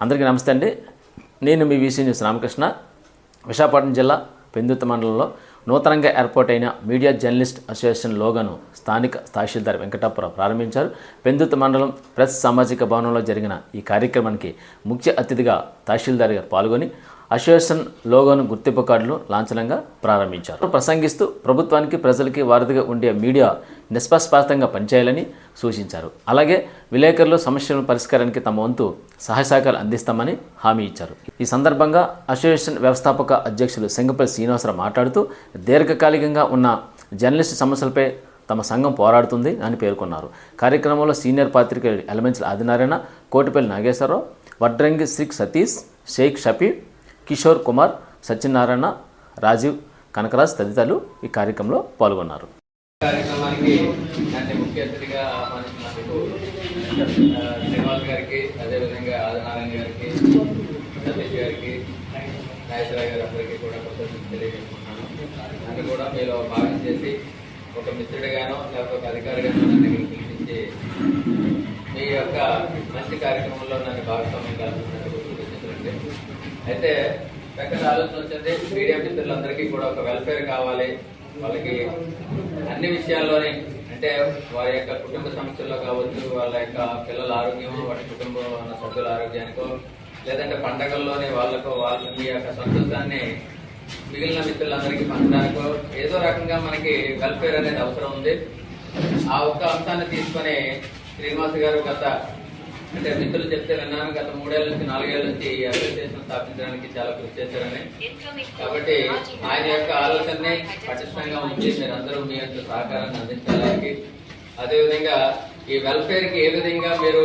అందరికీ నమస్తే అండి. నేను మీ వీసీ న్యూస్ రామకృష్ణ. విశాఖపట్నం జిల్లా పెందుర్తి మండలంలో నూతనంగా ఏర్పాటైన మీడియా జర్నలిస్ట్ అసోసియేషన్ లోగోను స్థానిక తహసీల్దార్ వెంకటాపురం ప్రారంభించారు. పెందుర్తి మండలం ప్రెస్ సామాజిక భవనంలో జరిగిన ఈ కార్యక్రమానికి ముఖ్య అతిథిగా తహసీల్దార్ గారు పాల్గొని అసోసియేషన్ లోగోను గుర్తింపు కార్డులు లాంఛనంగా ప్రారంభించారు. ప్రసంగిస్తూ ప్రభుత్వానికి ప్రజలకి వారధిగా ఉండే మీడియా నిష్పక్షపాతంగా పనిచేయాలని సూచించారు. అలాగే విలేకరులు సమస్యల పరిష్కారానికి తమ వంతు సహాయ సహకారాలు అందిస్తామని హామీ ఇచ్చారు. ఈ సందర్భంగా అసోసియేషన్ వ్యవస్థాపక అధ్యక్షులు సింగపల్లి శ్రీనివాసరావు మాట్లాడుతూ దీర్ఘకాలికంగా ఉన్న జర్నలిస్టు సమస్యలపై తమ సంఘం పోరాడుతుంది అని పేర్కొన్నారు. కార్యక్రమంలో సీనియర్ పాత్రికేయులు ఎలమెంట్ల ఆదినారాయణ, కోటిపల్లి నాగేశ్వరరావు, వడ్రంగి శ్రీ సతీష్, షేక్ షఫీ, కిషోర్ కుమార్, సత్యనారాయణ, రాజీవ్, కనకరాజ్ తదితరులు ఈ కార్యక్రమంలో పాల్గొన్నారు. కార్యక్రమానికి నన్ను ముఖ్య అతిథిగా ఆహ్వానించినందుకు శ్రీనివాస్ గారికి, అదేవిధంగా ఆదినారాయణ గారికి, సతీష్ గారికి, నాగేశ్వరరావు గారి అందరికీ కూడా కృతజ్ఞతలు తెలియజేసుకుంటున్నాను. నన్ను కూడా మీలో భాగం చేసి ఒక మిత్రుడిగానో లేకపోతే ఒక అధికారిగానో నన్ను పిలిపించి మీ యొక్క మంచి కార్యక్రమంలో నన్ను భాగస్వామ్యం కల్పించినందుకు కృతజ్ఞతలండి. అయితే పెద్ద ఆలోచన వచ్చింది, మీడియా మిత్రులందరికీ కూడా ఒక వెల్ఫేర్ కావాలి. వాళ్ళకి అన్ని విషయాల్లోనే అంటే వారి యొక్క కుటుంబ సమస్యల్లో కావచ్చు, వాళ్ళ యొక్క పిల్లల ఆరోగ్యమో, వాటి కుటుంబ సభ్యుల ఆరోగ్యానికో, లేదంటే పండగల్లోనే వాళ్ళకి యొక్క సంతోషాన్ని మిగిలిన మిత్రులందరికీ పంచడానికో ఏదో రకంగా మనకి వెల్ఫేర్ అనేది అవసరం ఉంది. ఆ ఒక్క అంశాన్ని తీసుకొని శ్రీనివాస్ గారు అంటే మిత్రులు చెప్తే విన్నాను, గత 3 ఏళ్ల నుంచి 4 ఏళ్ల నుంచి ఈ అసోసియేషన్ స్థాపించడానికి చాలా కృషి చేశారని. కాబట్టి ఆయన యొక్క ఆలోచనని పటిష్టంగా ఉంచి మీరందరూ మీ యొక్క సహకారాన్ని అందించడానికి, అదేవిధంగా ఈ వెల్ఫేర్ కి ఏ విధంగా మీరు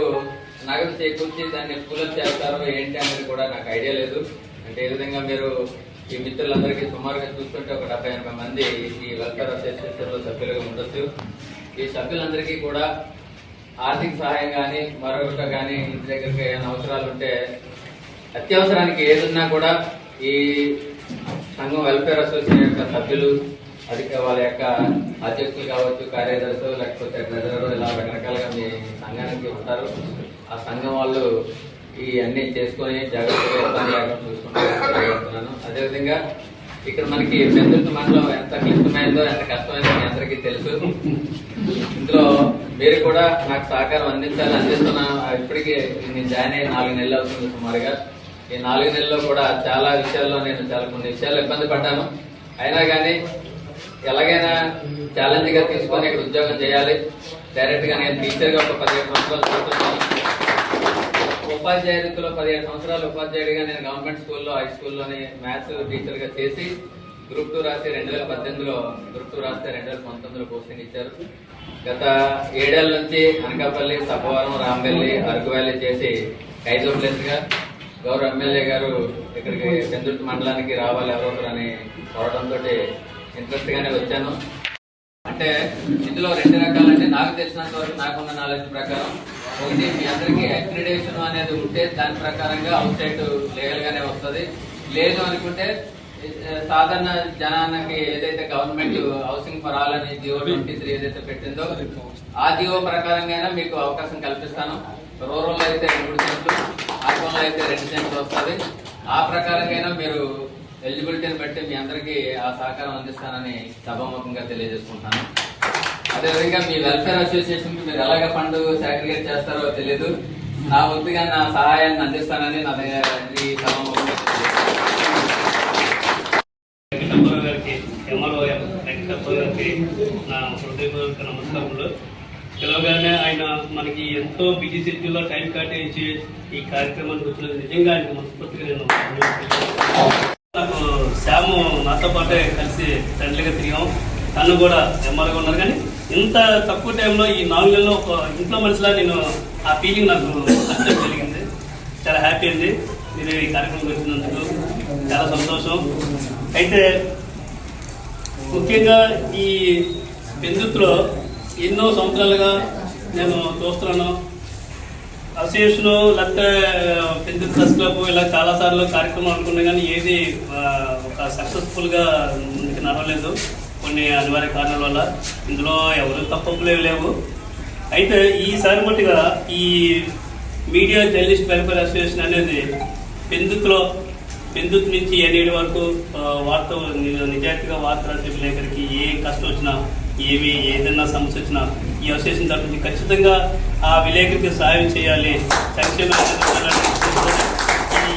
నగదు చేకూర్చి దాన్ని పూలప్ చేస్తారో ఏంటి అనేది కూడా నాకు ఐడియా లేదు. అంటే ఏ విధంగా మీరు ఈ మిత్రులందరికీ సుమారుగా చూస్తుంటే ఒక 70-80 మంది ఈ వెల్ఫేర్ అసోసియేషన్ లో సభ్యులుగా ఉండొచ్చు. ఈ సభ్యులందరికీ కూడా ఆర్థిక సహాయం కానీ మరొకటి కానీ ఇంటి దగ్గరికి ఏమైనా అవసరాలు ఉంటే అత్యవసరానికి ఏదున్నా కూడా ఈ సంఘం వెల్ఫేర్ అసోసియేషన్ యొక్క సభ్యులు, అది వాళ్ళ యొక్క అధ్యక్షులు కావచ్చు, కార్యదర్శులు, లేకపోతే ట్రెజరర్, ఇలా రకరకాలుగా మీ సంఘానికి ఉంటారు. ఆ సంఘం వాళ్ళు ఈ అన్ని చేసుకొని జాగ్రత్తగా చూసుకుంటున్నాను. అదేవిధంగా ఇక్కడ మనకి పెందుర్తి మండలం ఎంత క్లిష్టమైందో, ఎంత కష్టమైందో మీ అందరికీ తెలుసు. ఇందులో మీరు కూడా నాకు సహకారం అందిస్తున్నా. ఇప్పటికీ నేను జాయిన్ అయ్యి 4 నెలలు అవుతుంది సుమారుగా. ఈ 4 నెలల్లో కూడా చాలా విషయాల్లో నేను కొన్ని విషయాల్లో ఇబ్బంది పడ్డాను. అయినా కానీ ఎలాగైనా ఛాలెంజ్ గా తీసుకొని ఇక్కడ ఉద్యోగం చేయాలి. డైరెక్ట్ గా నేను టీచర్ గా ఒక 17 సంవత్సరాలు చూస్తున్నాను. ఉపాధ్యాయ వృత్తిలో 17 సంవత్సరాలు ఉపాధ్యాయుడిగా నేను గవర్నమెంట్ స్కూల్లో, హై స్కూల్లోని మ్యాథ్స్ టీచర్ గా చేసి గ్రూప్ 2 రాసి 2018లో గ్రూప్ 2 రాస్తే 2019లో పోస్టింగ్ ఇచ్చారు. గత 7 ఏళ్ల నుంచి అనకాపల్లి, సబ్బవరం, రాంబెల్లి, అరకు వ్యాలీ చేసి 5వ ప్లేస్ గా గౌరవ ఎమ్మెల్యే గారు ఇక్కడికి పెందుర్తి మండలానికి రావాలి ఎవరొకరు అని కోరడంతో ఇంట్రెస్ట్ గానే వచ్చాను. అంటే ఇందులో 2 రకాలంటే నాకు తెలిసినంత వరకు, నాకున్న నాలెడ్జ్ ప్రకారం, ఒకటి మీ అందరికీ అక్రిడేషన్ అనేది ఉంటే దాని ప్రకారంగా అవుట్ సైడ్ లీగల్ గానే వస్తుంది. లేదు అనుకుంటే సాధారణ జనానికి ఏదైతే గవర్నమెంట్ హౌసింగ్ ఫర్ ఆల్ అని జియో 23 ఏదైతే పెట్టిందో ఆ జియో ప్రకారంగా మీకు అవకాశం కల్పిస్తాను. రూరల్ లో అయితే 3 సెంట్లు, అర్బన్ లో అయితే 2 సెంట్లు వస్తుంది. ఆ ప్రకారంగా మీరు ఎలిజిబిలిటీని బట్టి మీ అందరికీ ఆ సహకారం అందిస్తానని సభాముఖంగా తెలియజేసుకుంటాను. అదేవిధంగా మీ వెల్ఫేర్ అసోసియేషన్ కి మీరు ఎలాగ ఫండ్ సాగ్రిగేట్ చేస్తారో తెలియదు. నా వంతుగా నా సహాయాన్ని అందిస్తానని నా ఈ సభాముఖంగా నా హృదయపూర్వక నమస్కారములు. పిలవగానే ఆయన మనకి ఎంతో బిజీ షెడ్యూల్లో టైం కేటాయించి ఈ కార్యక్రమానికి వచ్చిన నిజంగా ఆయనకు మనస్ఫూర్తిగా నేను నాకు శ్యాము నాతో పాటే కలిసి ఫ్రెండ్లీగా తిరిగాం. తను కూడా ఎమ్మెల్యేగా ఉన్నారు. కానీ ఇంత తక్కువ టైంలో ఈ 4 నెలల్లో ఒక ఇంట్లో మనిషిలా నేను ఆ ఫీలింగ్ నాకు అర్థం కలిగింది. చాలా హ్యాపీ అండి మీరు ఈ కార్యక్రమం వచ్చినందుకు, చాలా సంతోషం. అయితే ముఖ్యంగా ఈ పెందుర్తిలో ఎన్నో సంవత్సరాలుగా నేను చూస్తున్నాను. అసోసియేషన్ లేకపోతే పెందుర్తి ప్రెస్ క్లబ్ ఇలా చాలాసార్లు కార్యక్రమాలు అనుకున్నా కానీ ఏది ఒక సక్సెస్ఫుల్గా ముందుకు నడవలేదు కొన్ని అనివార్య కారణాల వల్ల. ఇందులో ఎవరు తప్పులేవు లేవు. అయితే ఈసారి మట్టుగా ఈ మీడియా జర్నలిస్ట్ వెల్ఫేర్ అసోసియేషన్ అనేది పెందుతు నుంచి ఎన్నిటి వరకు వార్త నిజాయితీగా వార్త రాసే విలేకరికి ఏ కష్టం వచ్చినా ఏదైనా సమస్య వచ్చినా ఈ అసోసియేషన్ తరఫు ఖచ్చితంగా ఆ విలేకరికి సహాయం చేయాలి, సంక్షేమ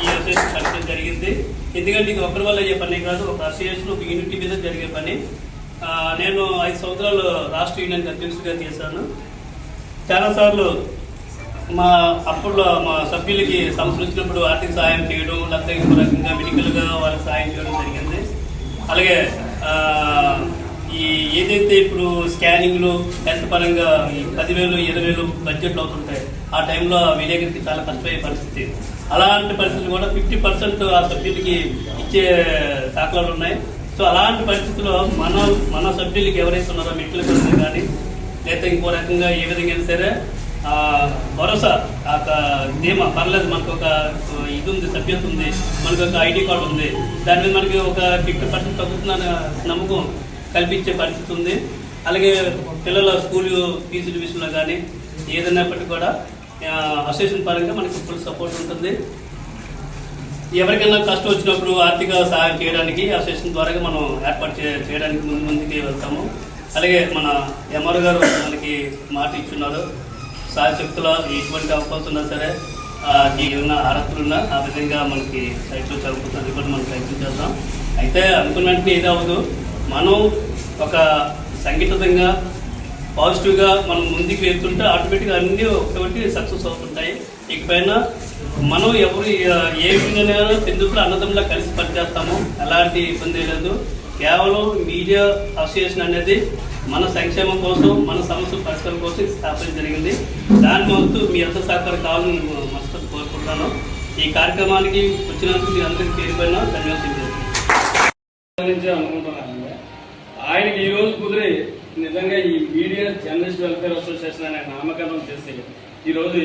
ఈ అసోసియేషన్ కట్టడం జరిగింది. ఎందుకంటే ఇది ఒకరి వల్ల అయ్యే పని కాదు, ఒక అసోసియేషన్ ఒక యూనిటీ మీద జరిగే పని. నేను 5 సంవత్సరాలు రాష్ట్ర యూనియన్ అధ్యక్షుడిగా చేశాను. చాలాసార్లు అప్పుడులో మా సభ్యులకి సమస్యలు వచ్చినప్పుడు ఆర్థిక సహాయం చేయడం, లేకపోతే ఇంకో రకంగా మెడికల్గా వాళ్ళకి సహాయం చేయడం జరిగింది. అలాగే ఏదైతే ఇప్పుడు స్కానింగ్లు హెల్త్ పరంగా 10,000, 20,000 బడ్జెట్లు అవుతుంటాయి, ఆ టైంలో విలేకరికి చాలా కష్టమయ్యే పరిస్థితి. అలాంటి పరిస్థితులు కూడా 50% ఆ సభ్యులకి ఇచ్చే దాఖలాలు ఉన్నాయి. సో అలాంటి పరిస్థితుల్లో మన సభ్యులకి ఎవరైతే ఉన్నారో మెట్ల పరంగా కానీ లేదా ఇంకో రకంగా ఏ విధంగా సరే భరోసా ధీమా పర్లేదు, మనకు ఒక ఇది ఉంది, సభ్యత ఉంది, మనకు ఒక ఐడి కార్డు ఉంది, దాని మీద మనకి ఒక 50% తగ్గుతుందన్న నమ్మకం కల్పించే పరిస్థితి ఉంది. అలాగే పిల్లల స్కూల్ ఫీజుల విషయంలో కానీ ఏదైనప్పటికీ కూడా అసోసియేషన్ పరంగా మనకి ఫుల్ సపోర్ట్ ఉంటుంది. ఎవరికైనా కష్టం వచ్చినప్పుడు ఆర్థిక సహాయం చేయడానికి అసోసియేషన్ ద్వారా మనం ఏర్పాటు చేయడానికి ముందుకి వెళ్తాము. అలాగే మన ఎంఆర్ గారు మనకి మాట ఇచ్చున్నారు, సాయశక్తుల ఎటువంటి అవకాశం ఉన్నా సరే ఏమైనా అర్హతలున్నా ఆ విధంగా మనకి సైట్లో చదువుతుంది, అది కూడా మనం ప్రయత్నం చేద్దాం. అయితే అనుకున్న వెంటనే ఏది అవ్వదు, మనం ఒక సంఘటితంగా పాజిటివ్గా మనం ముందుకు వెళ్తుంటే ఆటోమేటిక్గా అన్నీ ఒకటి సక్సెస్ అవుతుంటాయి. ఇకపైన మనం ఎవరు ఏ విధంగా పెందుతులు అన్నదంలా కలిసి పనిచేస్తాము, ఎలాంటి ఇబ్బంది లేదు. కేవలం మీడియా అసోసియేషన్ అనేది మన సంక్షేమం కోసం, మన సమస్యల పరిష్కారం కోసం స్థాపన జరిగింది. దాని వంతు మీ అంత సహకారం కావాలని మనస్ఫూర్తి కోరుకుంటున్నాను. ఈ కార్యక్రమానికి వచ్చినందుకు మీ అందరికీ పేరుపైన ధన్యవాదాలు అనుకుంటున్నాను. ఆయనకి ఈ రోజు కుదిరి నిజంగా ఈ మీడియా జర్నలిస్ట్ వెల్ఫేర్ అసోసియేషన్ అనే నామకరణం చేసి ఈరోజు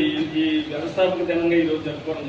ఈ వ్యవస్థాపక దినంగా ఈరోజు జరుపుకోవడం